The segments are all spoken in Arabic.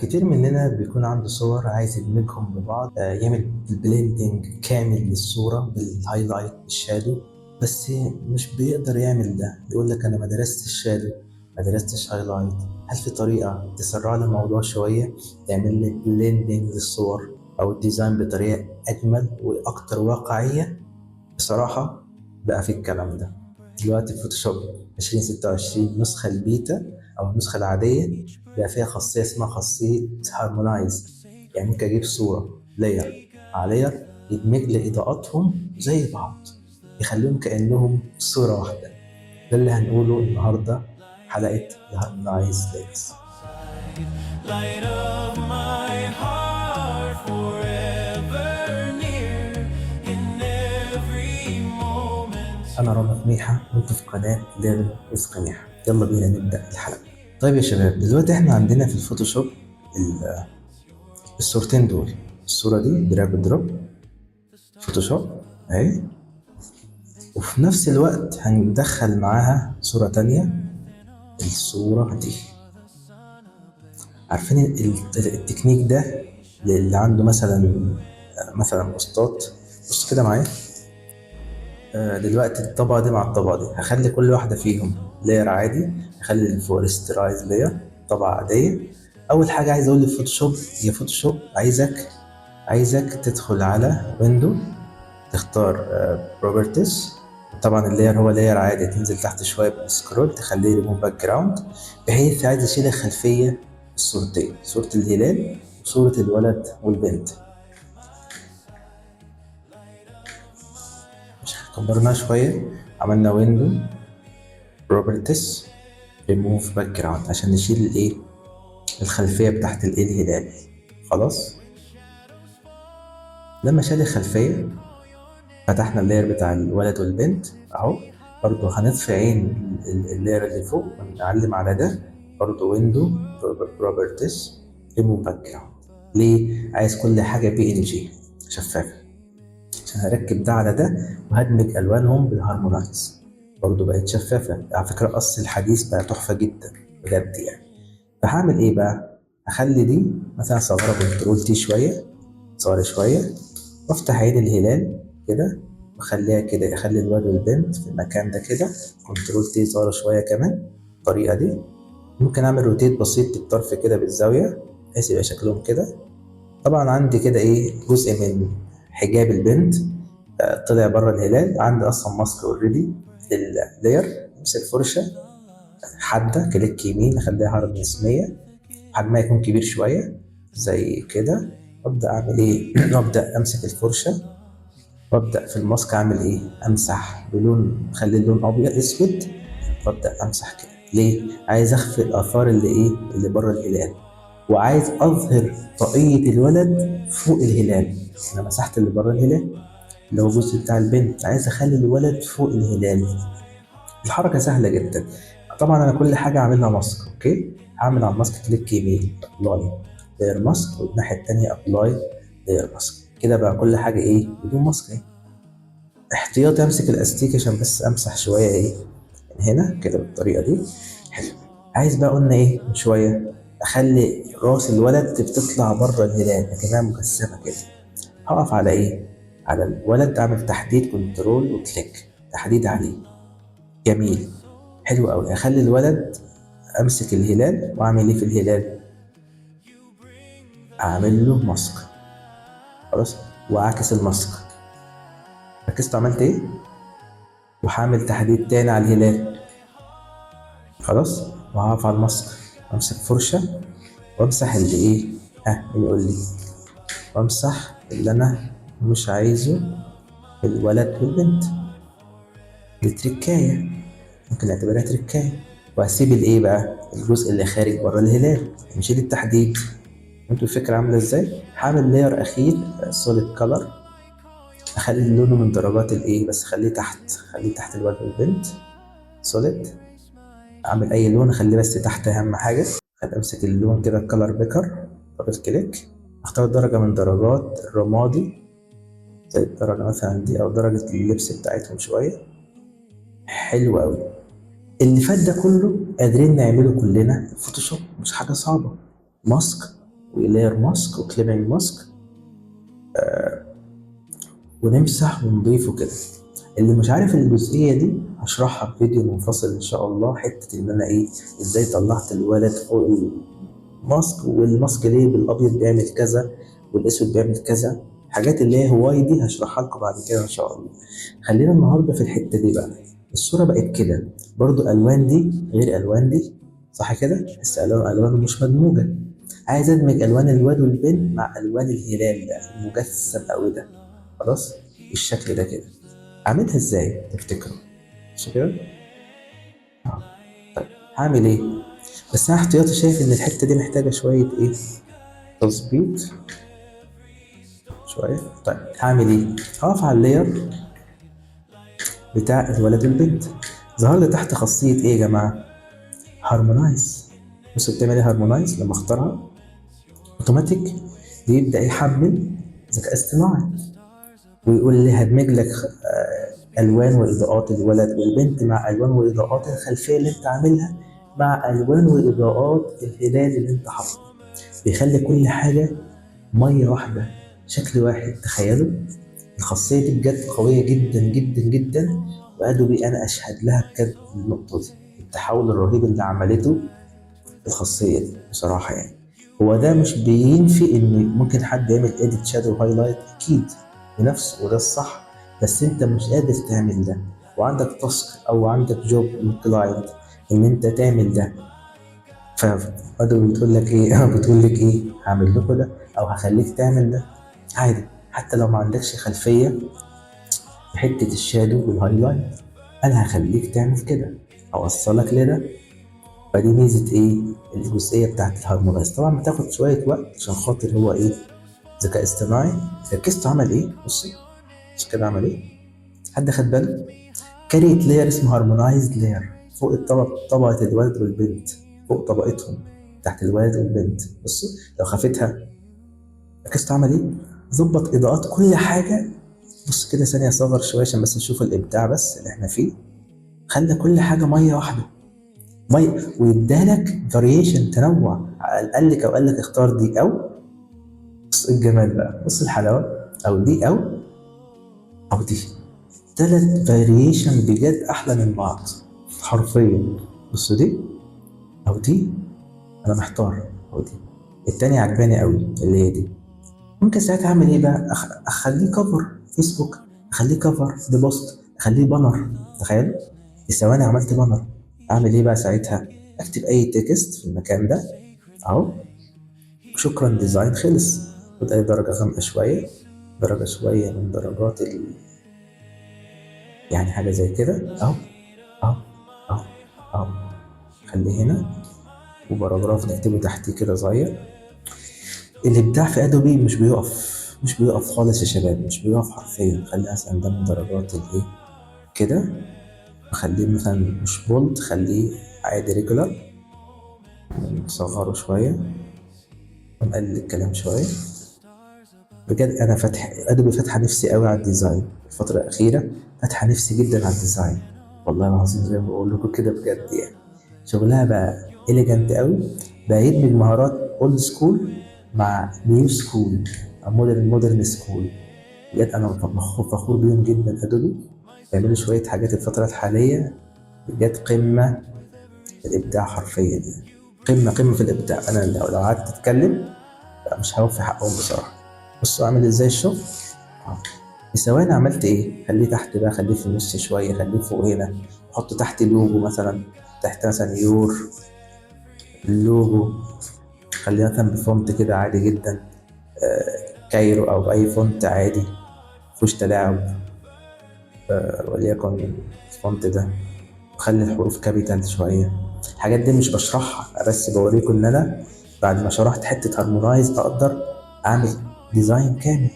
كتير مننا بيكون عنده صور عايز يدمجهم ببعض، يعمل بليندنج كامل للصورة بالهايلايت بالشادو، بس مش بيقدر يعمل ده. يقول لك أنا ما درستش شادو، ما درستش هايلايت. هل في طريقة تسرع لي الموضوع شوية، تعمل لي بليندنج للصور أو الديزاين بطريقة أجمل وأكتر واقعية؟ بصراحة بقى في الكلام ده دلوقتي. فوتوشوب 2026 نسخة البيتا أو النسخة العادية بقى فيها خاصية اسمها خاصية هارمونايز. يعني ممكن أجيب صورة لاير على لاير، يدمج لي إضاءاتهم زي بعض، يخليهم كأنهم صورة واحدة. ده اللي هنقوله النهاردة حلقة الهارمونايز لايرز. Light of my heart, forever near in every moment. أنا رامي ميحة وأنت في قناة ليفل وسط ميحة. يلا بينا نبدأ الحلقة. طيب يا شباب، دلوقتي احنا عندنا في الفوتوشوب الصورتين دول. الصورة دي دراج دروب فوتوشوب اهي، وفي نفس الوقت هندخل معاها صورة تانية، الصورة دي. عارفين التكنيك ده اللي عنده مثلا اسطات؟ بص كده معايا. دلوقتي الطبقة دي مع الطبقة دي هخلي كل واحدة فيهم لاير عادي، هخلي اللي فوق ريسترايز لاير طبقة عادية. أول حاجة عايز أقول للفوتوشوب، يا فوتوشوب عايزك تدخل على ويندو، تختار بروبرتيز. طبعا اللاير هو لاير عادي، تنزل تحت شوية بالسكرول تخليه ريموف باك جراوند، بحيث عايز أشيل الخلفية الصورتين، صورة الهلال وصورة الولد والبنت. كبرناها شوية، عملنا ويندو بروبرتيز ريموف باك جراوند عشان نشيل الايه، الخلفية بتاعت الايه الهلال. خلاص، لما شال الخلفية فتحنا اللاير بتاع الولد والبنت اهو. برضو هنطفي عين اللاير اللي فوق ونعلم على ده، برضو ويندو بروبرتيز ريموف باك جراوند. ليه؟ عايز كل حاجة بي ان جي شفافة، عشان هركب ده على ده وهدمج الوانهم بالهارمونايز. برضو بقت شفافة. على فكرة قص الحديث بقى تحفة جدا بجد يعني. فهعمل ايه بقى؟ هخلي دي مثلا صغيرة كنترول تي شوية، صغيرة شوية، وافتح عين الهلال كده واخليها كده، اخلي الولد والبنت في المكان ده كده، كنترول تي صغيرة شوية كمان الطريقة دي. ممكن اعمل روتيت بسيط بالطرف كده بالزاوية بحيث يبقى شكلهم كده. طبعا عندي كده ايه، جزء من حجاب البنت طلع بره الهلال. عندي اصلا ماسك اوريدي لللاير. امسك فرشة حادة كليك يمين اخليها هاردنس 100، حجمها يكون كبير شوية زي كده. وابدأ اعمل ايه وابدأ امسك الفرشة وابدأ في الماسك اعمل ايه، امسح بلون، اخلي اللون ابيض اسود، وابدأ امسح كده. ليه؟ عايز اخفي الاثار اللي ايه، اللي بره الهلال، وعايز اظهر طاقية الولد فوق الهلال. انا مسحت اللي بره الهلال اللي هو الجزء بتاع البنت، عايز اخلي الولد فوق الهلال. الحركة سهلة جدا. طبعا انا كل حاجة اعملها ماسك. اوكي، هعمل على الماسك كليك يمين ابلاي لاير ماسك، والناحية التانية ابلاي لاير ماسك. كده بقى كل حاجة ايه، بدون ماسك ايه. احتياطي امسك الاستيك عشان بس امسح شوية ايه من هنا كده بالطريقة دي. حلو. عايز بقى قلنا ايه من شوية، اخلي راس الولد بتطلع بره الهلال لكنها مجسمة كده. هقف على ايه، على الولد، اعمل تحديد كنترول وكليك تحديد عليه. جميل، حلو قوي. اخلي الولد، امسك الهلال واعمل ايه في الهلال، اعمل له ماسك. خلاص، واعكس الماسك. ركزت عملت ايه، وهعمل تحديد تاني على الهلال. خلاص، وهقف على الماسك، امسك فرشة وامسح اللي ايه، يقول لي، وامسح اللي انا مش عايزه في الولد والبنت. دي تركاية، ممكن نعتبرها تركاية. وهسيب الايه بقى، الجزء اللي خارج بره الهلال، نشيل التحديد. انتوا الفكرة عاملة ازاي؟ هعمل لاير اخير سوليد كلر، اخلي لونه من درجات الايه، بس خليه تحت الولد والبنت سوليد. اعمل اي لون اخليه بس تحت اهم حاجة. امسك اللون كده كلر بيكر، دبل كليك، اختار درجة من درجات الرمادي زي الدرجة مثلا دي، او درجة اللبس بتاعتهم شوية. حلو قوي. اللي فات ده كله قادرين نعمله كلنا في فوتوشوب، مش حاجة صعبة. ماسك ولاير ماسك وكليبنج ماسك، ونمسح ونضيفه كده. اللي مش عارف الجزئية دي هشرحها في فيديو منفصل ان شاء الله، حتة ان انا ايه ازاي طلعت الولد فوق الماسك، والماسك ليه بالابيض بيعمل كذا والاسود بيعمل كذا، حاجات اللي هي هواي دي هشرحها لكم بعد كده ان شاء الله. خلينا النهارده في الحتة دي بقى. الصورة بقت كده، برضو الوان دي غير الوان دي، صح كده؟ بس الوان مش مدموجة. عايز ادمج الوان الواد والبنت مع الوان الهلال ده المجسم قوي ده، خلاص بالشكل ده كده. اعملها ازاي تفتكروا؟ مش كده؟ طيب هعمل ايه؟ بس انا احتياطي شايف ان الحته دي محتاجه شويه ايه، تظبيط شويه. طيب هعمل ايه؟ هقف على اللاير بتاع الولد والبنت، ظهر لي تحت خاصيه ايه يا جماعه؟ هارمونايز. بصوا بتعمل ايه هارمونايز لما اختارها؟ اوتوماتيك بيبدا يحمل ذكاء اصطناعي ويقول لي هدمج لك الوان واضاءات الولد والبنت مع الوان واضاءات الخلفيه اللي انت عاملها مع الوان واضاءات الهلال اللي انت حاطه. بيخلي كل حاجه ميه واحده، شكل واحد. تخيلوا الخاصيه دي بجد قويه جدا جدا جدا، وادوبي انا اشهد لها بجد النقطه دي، التحول الرهيب اللي عملته الخاصيه دي بصراحه يعني. هو ده مش بينفي ان ممكن حد يعمل اديت شادو هايلايت، اكيد بنفس وده الصح، بس انت مش قادر تعمل ده وعندك تاسك او عندك جوب من كلاينت ان انت تعمل ده. فادوبي بتقول لك ايه بتقول لك ايه، هعمل لكم ده او هخليك تعمل ده عادي، حتى لو ما عندكش خلفيه في حته الشادو والهايلايت، انا هخليك تعمل كده، اوصلك لده. فدي ميزه ايه، الجزئيه بتاعت الهارمونايز. طبعا بتاخد شويه وقت عشان خاطر هو ايه، ذكاء اصطناعي. ركزتوا عمل ايه؟ بصوا بص كده عمل ايه، حد خد باله؟ كريت لاير اسمه هارمونايزد لاير فوق طبقه الولد والبنت، فوق طبقتهم تحت الولد والبنت. بصوا لو خفتها، ركزتوا عمل ايه؟ ظبط اضاءات كل حاجه. بص كده ثانيه صغر شويه عشان بس نشوف الابداع بس اللي احنا فيه. خلى كل حاجه ميه واحده، ميه، وادالك فاريشن تنوع. قال لك اختار دي او، بص الجمال بقى، بص الحلاوه، او دي او دي. تلات فاريشن بجد احلى من بعض حرفيا. بصوا دي او دي، انا محتار، او دي التانية عجباني قوي اللي هي دي. ممكن ساعتها اعمل ايه بقى، اخليه كفر فيسبوك، اخليه كفر دي بوست، اخليه بانر. تخيل في ثواني عملت بانر. اعمل ايه بقى ساعتها؟ اكتب اي تكست في المكان ده اهو، شكرا ديزاين خلص. خد اي درجة غامقة شوية، درجة شوية من درجات يعني حاجة زي كده اهو اهو اهو اهو. خليه هنا، وباراجراف نكتبه تحتيه كده صغير. الابداع في ادوبي مش بيقف خالص يا شباب، مش بيقف حرفيا. خلي مثلا ده من درجات الايه كده، خليه مثلا مش بولد، خليه عادي ريجولار، نصغره شويه ونقلل الكلام شويه. بجد انا فاتح ادوبي، فاتحه نفسي قوي على الديزاين الفتره الاخيره، فاتحه نفسي جدا على الديزاين والله العظيم، زي ما بقول لكم كده بجد يعني. شغلها بقى اليجنت قوي، بقى يدمج مهارات اولد سكول مع نيو سكول، مودرن سكول. بجد انا فخور بيهم جدا. ادوبي بيعملوا شويه حاجات الفتره الحاليه بجد قمه في الابداع حرفيا يعني. قمه في الابداع. انا لو قعدت اتكلم لا مش هوفي حقهم بصراحه. بصوا اعمل ازاي الشغل في ثواني. عملت ايه؟ خليه تحت بقى، خليه في النص شويه، خليه فوق هنا، حط تحت لوجو مثلا، تحت مثلا يور اللوجو، خليه مثلا بفونت كده عادي جدا، كايرو او اي فونت عادي مفيهوش تلاعب، وليكن الفونت ده. وخلي الحروف كابيتال شويه. الحاجات دي مش بشرحها، أنا بس بوريكم ان انا بعد ما شرحت حته هارمونايز اقدر اعمل ديزاين كامل،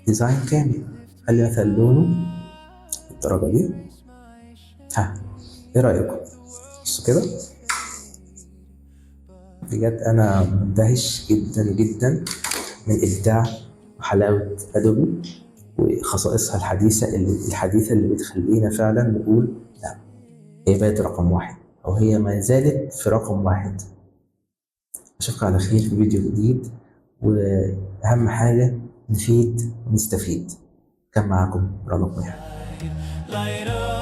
ديزاين كامل. خلي مثلا لونه بالدرجه دي. ها ايه رايكم؟ بصوا كده، بجد انا مندهش جدا جدا من ابداع وحلاوه ادوبي وخصائصها الحديثه اللي بتخلينا فعلا نقول لا، هي بقت رقم واحد، او هي ما زالت في رقم واحد. أشوفكم على خير في فيديو جديد، وأهم حاجة نفيد ونستفيد. كان معاكم رامي. light up